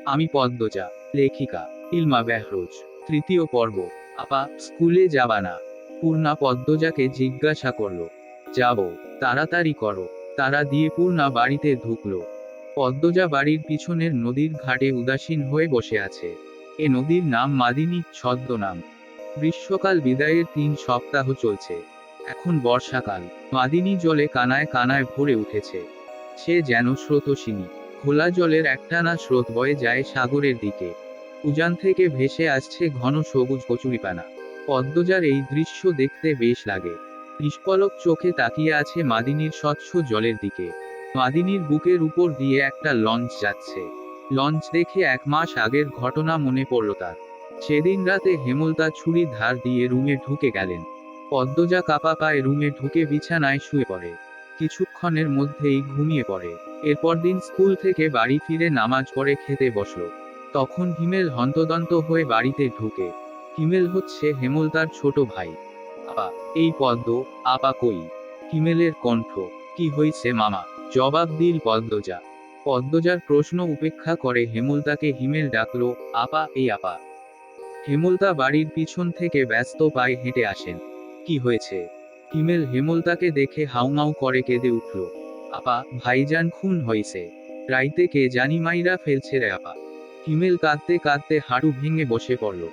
আমি পদ্মজা। লেখিকা ইলমা বেহরোজ। তৃতীয় পর্ব। আপা, স্কুলে যাবা না? পূর্ণা পদ্মজাকে জিজ্ঞাসা করল। যাব। তাড়াতাড়ি করো। তারা দিয়ে পূর্ণা বাড়িতে ঢুকলো। পদ্মজা বাড়ির পিছনের নদীর ঘাটে উদাসীন হয়ে বসে আছে। এ নদীর নাম মাদিনী, ছদ্মনাম। গ্রীষ্মকাল বিদায়ের 3 সপ্তাহ চলছে। এখন বর্ষাকাল। মাদিনী জলে কানায় কানায় ভরে উঠেছে। সে যেন স্রোতস্বিনী। খোলা জলের একটানা স্রোত বয়ে যায় সাগরের দিকে। উজান থেকে ভেসে আসছে ঘন সবুজ কচুরিপানা। পদ্মজার এই দৃশ্য দেখতে বেশ লাগে। নিষ্পলক চোখে তাকিয়ে আছে মাদিনীর স্বচ্ছ জলের দিকে। মাদিনীর বুকের উপর দিয়ে একটা লঞ্চ যাচ্ছে। লঞ্চ দেখে 1 মাস আগের ঘটনা মনে পড়ল তার। সেদিন রাতে হেমলতা ছুরি ধার দিয়ে রুমে ঢুকে গেলেন। পদ্মজা কাপা পায়ে রুমে ঢুকে বিছানায় শুয়ে পড়ে। কিছুক্ষণের মধ্যেই ঘুমিয়ে পড়ে। এরপর দিন স্কুল থেকে বাড়ি ফিরে নামাজ পড়ে খেতে বসল। তখন হিমেল হন্তদন্ত হয়ে বাড়িতে ঢুকে। হিমেল হচ্ছে হেমলতার ছোট ভাই। আপা, এই পদ্ম, আপা কই? হিমেলের কণ্ঠ। কি হইছে মামা? জবাব দিল পদ্মজা। পদ্মজার প্রশ্ন উপেক্ষা করে হেমলতাকে হিমেল ডাকলো। আপা, এই আপা। হেমলতা বাড়ির পিছন থেকে ব্যস্ত পায়ে হেঁটে আসেন। কি হয়েছে? হিমেল হেমলতাকে দেখে হাউমাউ করে কেঁদে উঠল। আপা, ভাইজান খুন হইছে। রাইতে কে জানি মাইরা ফেলছে রে আপা। হিমেল কাঁদতে কাঁদতে হাঁটু ভেঙে বসে পড়ল।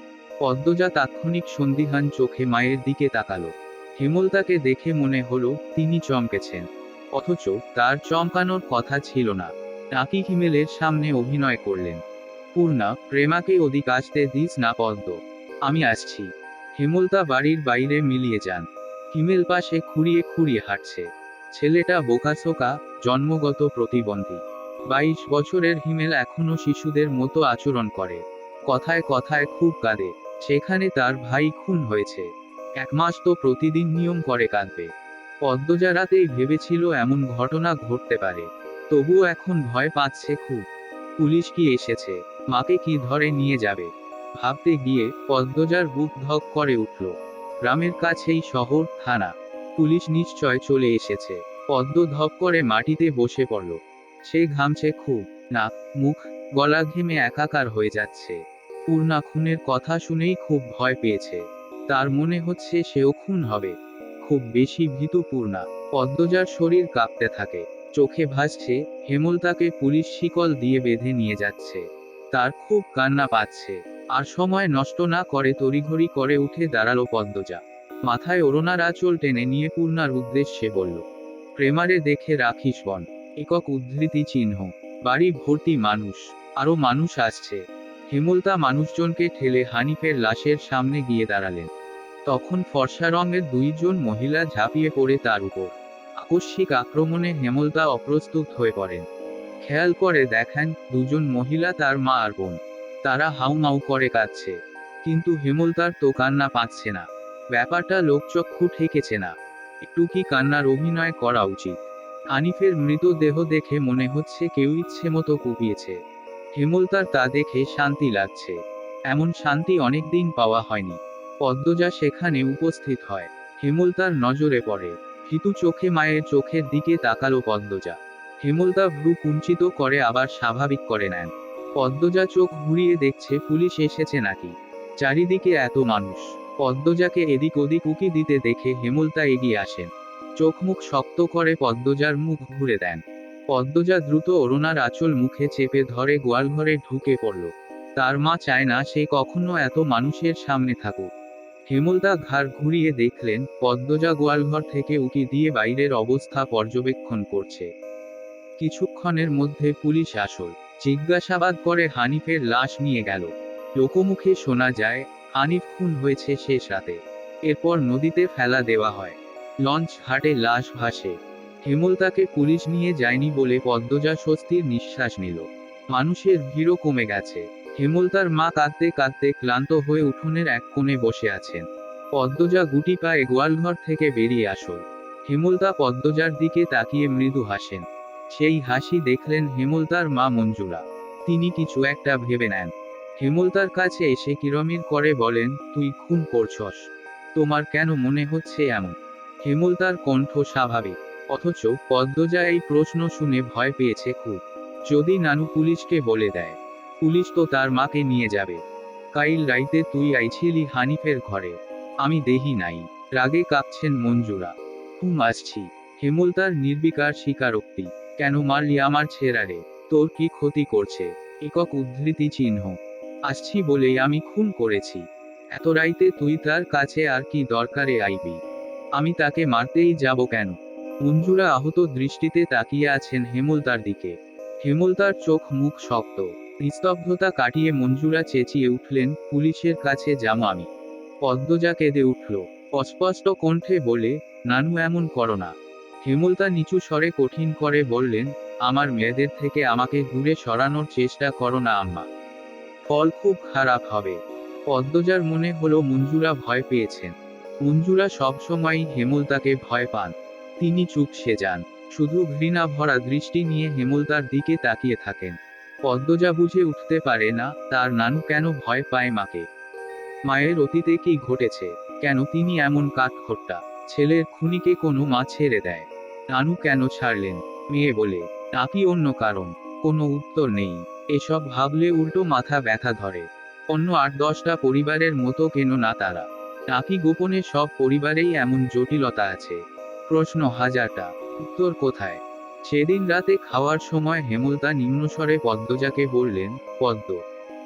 পদ্মজা তাৎক্ষণিক সন্দিহান চোখে মায়ের দিকে তাকালো। হেমলতাকে দেখে মনে হলো তিনি চমকেছেন। অথচ তার চমকানোর কথা ছিল না। নাকি হিমেলের সামনে অভিনয় করলেন। পূর্ণা, প্রেমাকে ওদিক আসতে দিস না পদ্ম। আমি আসছি। হেমলতা বাড়ির বাইরে মিলিয়ে যান। হিমেল পাশে খুঁড়িয়ে খুঁড়িয়ে হাঁটছে। ছেলেটা বোকাসোকা, জন্মগত প্রতিবন্ধী। 22 বছরের হিমেল এখনো শিশুদের মতো আচরণ করে। কথায় কথায় খুব কাঁদে। সেখানে তার ভাই খুন হয়েছে। 1 মাস তো প্রতিদিন নিয়ম করে কাঁদবে। পদ্মজা রাতেই ভেবেছিল এমন ঘটনা ঘটতে পারে। তবুও এখন ভয় পাচ্ছে খুব। পুলিশ কি এসেছে? মাকে কি ধরে নিয়ে যাবে? ভাবতে গিয়ে পদ্মজার বুক ধক করে উঠল। গ্রামের কাছেই শহর, থানা। পুলিশ নিশ্চয় চলে এসেছে। পদ্ম ধপ করে মাটিতে বসে পড়ল। সে ঘামছে খুব। নাক, মুখ, গলা ঘেমে একাকার হয়ে যাচ্ছে। পূর্ণা খুনের কথা শুনেই খুব ভয় পেয়েছে। তার মনে হচ্ছে সেও খুন হবে। খুব বেশি ভীতু পূর্ণা। পদ্মজার শরীর কাঁপতে থাকে। চোখে ভাসছে হেমলতাকে পুলিশ শিকল দিয়ে বেঁধে নিয়ে যাচ্ছে। তার খুব কান্না পাচ্ছে। আর সময় নষ্ট না করে তড়িঘড়ি করে উঠে দাঁড়ালো পদ্মজা। মাথায় ওড়নার আঁচল টেনে নিয়ে পূর্ণার উদ্দেশ্যে বলল, প্রেমারে দেখে রাখিস বন। একক উদ্ধৃতি চিহ্ন। বাড়ি ভর্তি মানুষ। আরো মানুষ আসছে। হেমলতা মানুষজনকে ঠেলে হানিফের লাশের সামনে গিয়ে দাঁড়ালেন। তখন ফর্সা রঙের 2 জন মহিলা ঝাঁপিয়ে পড়ে তার উপর। আকস্মিক আক্রমণে হেমলতা অপ্রস্তুত হয়ে পড়েন। খেয়াল করে দেখেন 2 জন মহিলা তার মা আর বোন। তারা হাউমাউ করে কাঁদছে। কিন্তু হেমলতার তো কান্না পাচ্ছে না। ব্যাপারটা লোকচক্ষু ঠেকেছে না। একটু কি কান্নার অভিনয় করা উচিত? হানিফের মৃতদেহ দেখে মনে হচ্ছে কেউ ইচ্ছে মতো কুপিয়েছে। হেমলতার তা দেখে শান্তি লাগছে। এমন শান্তি অনেকদিন পাওয়া হয়নি। পদ্মজা সেখানে উপস্থিত হয়। হেমলতার নজরে পড়ে। ভীতু চোখে মায়ের চোখের দিকে তাকালো পদ্মজা। হেমলতা ভ্রু কুঞ্চিত করে আবার স্বাভাবিক করে নেন। পদ্মজা চোখ ঘুরিয়ে দেখছে পুলিশ এসেছে নাকি। চারিদিকে এত মানুষ। পদ্মজাকে এদিক ওদিক উকি দিতে দেখে হেমলতা এগিয়ে আসেন। চোখ মুখ শক্ত করে পদ্মজার মুখ ঘুরে দেন। পদ্মজা দ্রুত ওড়নার আঁচল মুখে চেপে ধরে গোয়ালঘরে ঢুকে পড়ল। তার মা চায় না সে কখনো এত মানুষের সামনে থাকুক। হেমলতা ঘাড় ঘুরিয়ে দেখলেন পদ্মজা গোয়ালঘর থেকে উকি দিয়ে বাইরের অবস্থা পর্যবেক্ষণ করছে। কিছুক্ষণের মধ্যে পুলিশ আসল। জিজ্ঞাসাবাদ করে হানিফের লাশ নিয়ে গেল। লোকমুখে শোনা যায় হানিফ খুন হয়েছে শেষ রাতে। এরপর নদীতে ফেলা দেওয়া হয়। লঞ্চ ঘাটে লাশ ভাসে। হেমলতাকে পুলিশ নিয়ে যায়নি বলে পদ্মজা স্বস্তির নিঃশ্বাস নিল। মানুষের ভিড়ও কমে গেছে। হেমলতার মা কাঁদতে কাঁদতে ক্লান্ত হয়ে উঠোনের এক কোণে বসে আছেন। পদ্মজা গুটি পায়ে গোয়ালঘর থেকে বেরিয়ে আসল। হেমলতা পদ্মজার দিকে তাকিয়ে মৃদু হাসেন। সেই হাসি দেখলেন হেমলতার মা মঞ্জুরা। তিনি কিছু একটা ভেবে নেন। হেমলতার কাছে এসে কিরমির করে বলেন, তুই খুন করছস? তোমার কেন মনে হচ্ছে এমন? হেমলতার কণ্ঠ স্বাভাবিক। অথচ পদ্মজা এই প্রশ্ন শুনে ভয় পেয়েছে খুব। যদি নানু পুলিশকে বলে দেয়। পুলিশ তো তার মাকে নিয়ে যাবে। কাইল রাইতে তুই আইছিলি হানিফের ঘরে, আমি দেহি নাই। রাগে কাঁপছেন মঞ্জুরা। আসছি। হেমল তার নির্বিকার স্বীকারোক্তি। কেন মারলি আমার ছেড়ারে? তোর কি ক্ষতি করছে? একক উদ্ধৃতি চিহ্ন। আসছি বলেই আমি খুন করেছি। এত রাইতে তুই তার কাছে আর কি দরকারে আইবি? আমি তাকে মারতেই যাব কেন? মঞ্জুরা আহত দৃষ্টিতে তাকিয়ে আছেন হেমলতার দিকে। হেমলতার চোখ মুখ শক্ত। নিস্তব্ধতা কাটিয়ে মঞ্জুরা চেঁচিয়ে উঠলেন, পুলিশের কাছে যাবো আমি। পদ্মজা কেঁদে উঠল। অস্পষ্ট কণ্ঠে বলে, নানু এমন করো না। হেমলতা নিচু স্বরে কঠিন করে বললেন, আমার মেয়েদের থেকে আমাকে দূরে সরানোর চেষ্টা করো না আম্মা। ফল খুব খারাপ হবে। পদ্মজার মনে হলো মঞ্জুরা ভয় পেয়েছেন। মঞ্জুরা সবসময়ই হেমলতাকে ভয় পান। তিনি চুপসে যান। শুধু ঘৃণা ভরা দৃষ্টি নিয়ে হেমলতার দিকে তাকিয়ে থাকেন। পদ্মজা বুঝে উঠতে পারে না, তার নানু কেন ভয় পায় মাকে। মায়ের অতীতে কি ঘটেছে? কেন তিনি এমন কাঠখোট্টা? ছেলের খুনিকে কোনো মা ছেড়ে দেয়? নানু কেন ছাড়লেন? মেয়ে বলে, নাকি অন্য কারণ? কোনো উত্তর নেই। এসব ভাবলে উল্টো মাথা ব্যথা ধরে। অন্য 8-10টা পরিবারের মতো কেন না তারা? নাকি গোপনে সব পরিবারেই এমন জটিলতা আছে? প্রশ্ন হাজারটা, উত্তর কোথায়? সেদিন রাতে খাওয়ার সময় হেমলতা নিম্নস্বরে পদ্মজাকে বললেন, পদ্ম,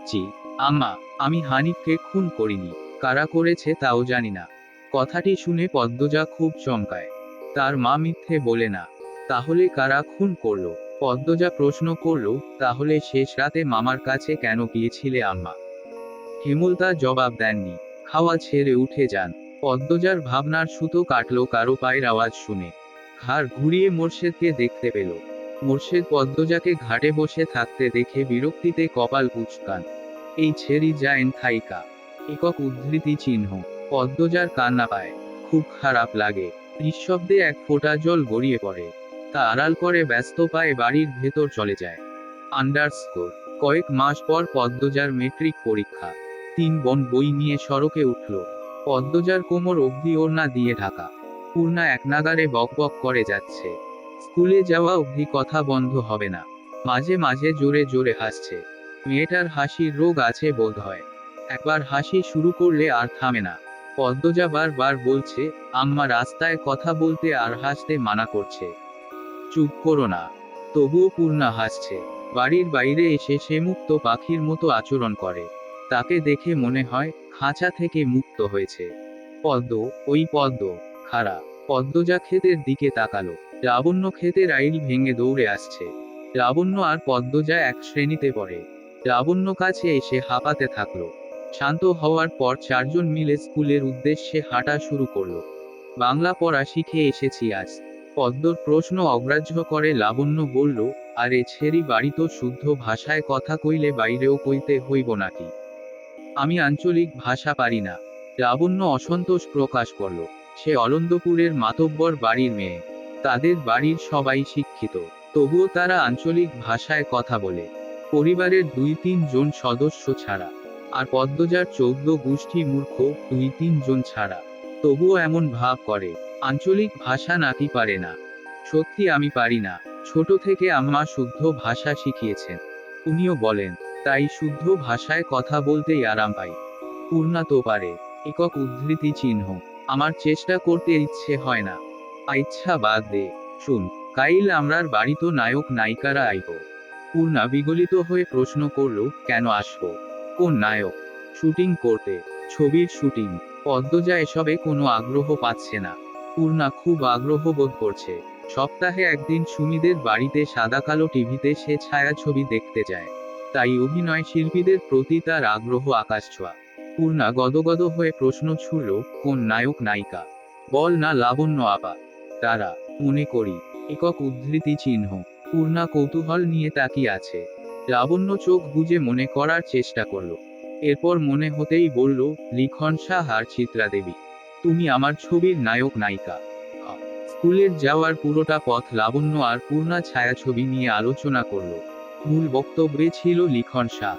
জি আম্মা, আমি হানিফকে খুন করিনি। কারা করেছে তাও জানি না। কথাটি শুনে পদ্মজা খুব চমকায়। তার মা মিথ্যে বলে না। তাহলে কারা খুন করলো? পদ্মজা প্রশ্ন করলো, তাহলে শেষ রাতে মামার কাছে কেন গিয়েছিলে আম্মা? হেমলতা জবাব দেননি। খাওয়া ছেড়ে উঠে যান। পদ্মজার ভাবনার সুতো কাটলো কারো পায়ের আওয়াজ শুনে। ঘাড় ঘুরিয়ে মোর্শেদকে দেখতে পেল। মোর্শেদ পদ্মজাকে ঘাটে বসে থাকতে দেখে বিরক্তিতে কপাল কুঁচকান। এই ছেড়ি যায়েন থাইকা। একক উদ্ধৃতি চিহ্ন। পদ্মজার কান্না পায়। খুব খারাপ লাগে। নিঃশব্দে এক ফোঁটা জল গড়িয়ে পড়ে। তা আড়াল করে ব্যস্ত পায়ে বাড়ির ভেতর চলে যায়। আন্ডারস্কোর। কয়েক মাস পর পদ্মজার মেট্রিক পরীক্ষা। 3 বোন বই নিয়ে সড়কে উঠল। পদ্মজার কোমর অবধি ওড়না দিয়ে ঢাকা। পূর্ণা একনাগারে বকবক করে যাচ্ছে। স্কুলে যাওয়া অবধি কথা বন্ধ হবে না। মাঝে মাঝে জোরে জোরে হাসছে। মেয়েটার হাসির রোগ আছে বোধ হয়। একবার হাসি শুরু করলে আর থামে না। পদ্মজা বারবার বলছে, আম্মা রাস্তায় কথা বলতে আর হাসতে মানা করছে। চুপ করো না। তবুও পূর্ণা হাসছে। বাড়ির বাইরে এসে সে মুক্ত পাখির মতো আচরণ করে। তাকে দেখে মনে হয় খাঁচা থেকে মুক্ত হয়েছে। পদ্ম, ওই পদ্ম, খাড়া। পদ্মজা ক্ষেতের দিকে তাকালো। লাবণ্য ক্ষেতের আইল ভেঙে দৌড়ে আসছে। লাবণ্য আর পদ্মজা এক শ্রেণীতে পড়ে। লাবণ্য কাছে এসে হাঁপাতে থাকলো। শান্ত হওয়ার পর 4 জন মিলে স্কুলের উদ্দেশ্যে হাঁটা শুরু করলো। বাংলা পড়া শিখে এসেছি আজ। পদ্মর প্রশ্ন অগ্রাহ্য করে লাবণ্য বলল, আরে ছেড়ি বাড়ি তো শুদ্ধ ভাষায় কথা কইলে বাইরেও কইতে হইব নাকি? আমি আঞ্চলিক ভাষা পারি না। লাবণ্য অসন্তোষ প্রকাশ করল। সে অলন্দপুরের মাতব্বর বাড়ির মেয়ে। তাদের বাড়ির সবাই শিক্ষিত। তবুও তারা আঞ্চলিক ভাষায় কথা বলে। পরিবারের 2-3 জন সদস্য ছাড়া। আর পদ্মজার 14 গোষ্ঠী মূর্খ, 2-3 জন ছাড়া। তবুও এমন ভাব করে আঞ্চলিক ভাষা নাকি পারে না। সত্যি আমি পারি না। ছোট থেকে আম্মা শুদ্ধ ভাষা শিখিয়েছেন। উনিও বলেন, তাই শুদ্ধ ভাষায় কথা বলতেই আরাম পাই। পূর্ণা তো পারে। একক উদ্ধৃতি চিহ্ন। আমার চেষ্টা করতে ইচ্ছে হয় না। ইচ্ছা বাদ দে। শুন, কাইল আমরার বাড়িতো নায়ক নায়িকারা আইব। পূর্ণা বিগলিত হয়ে প্রশ্ন করল, কেন আসবো? কোন নায়ক? শুটিং করতে। ছবির শুটিং। পদ্মজা এসবে কোনো আগ্রহ পাচ্ছে না। পূর্ণা খুব আগ্রহ বোধ করছে। সপ্তাহে একদিন সুমিদের বাড়িতে সাদাকালো টিভিতে সে ছায়াছবি দেখতে যায়। তাই অভিনয় শিল্পীদের প্রতি তার আগ্রহ আকাশছোঁয়া। পূর্ণা গদগদ হয়ে প্রশ্ন ছুড়ল, কোন নায়ক নায়িকা? বল না লাবণ্য আপা। তারা, মনে করি। একক উদ্ধৃতি চিহ্ন। পূর্ণা কৌতূহল নিয়ে তাকিয়ে আছে। লাবণ্য চোখ বুজে মনে করার চেষ্টা করল। এরপর মনে হতেই বলল, লিখন শাহ আর চিত্রা দেবী। তুমি আমার ছবির নায়ক নায়িকা। স্কুলের যাওয়ার পুরোটা পথ লাবণ্য আর পূর্ণা ছায়াছবি নিয়ে আলোচনা করল। মূল বক্তব্যে ছিল লিখন শাহ।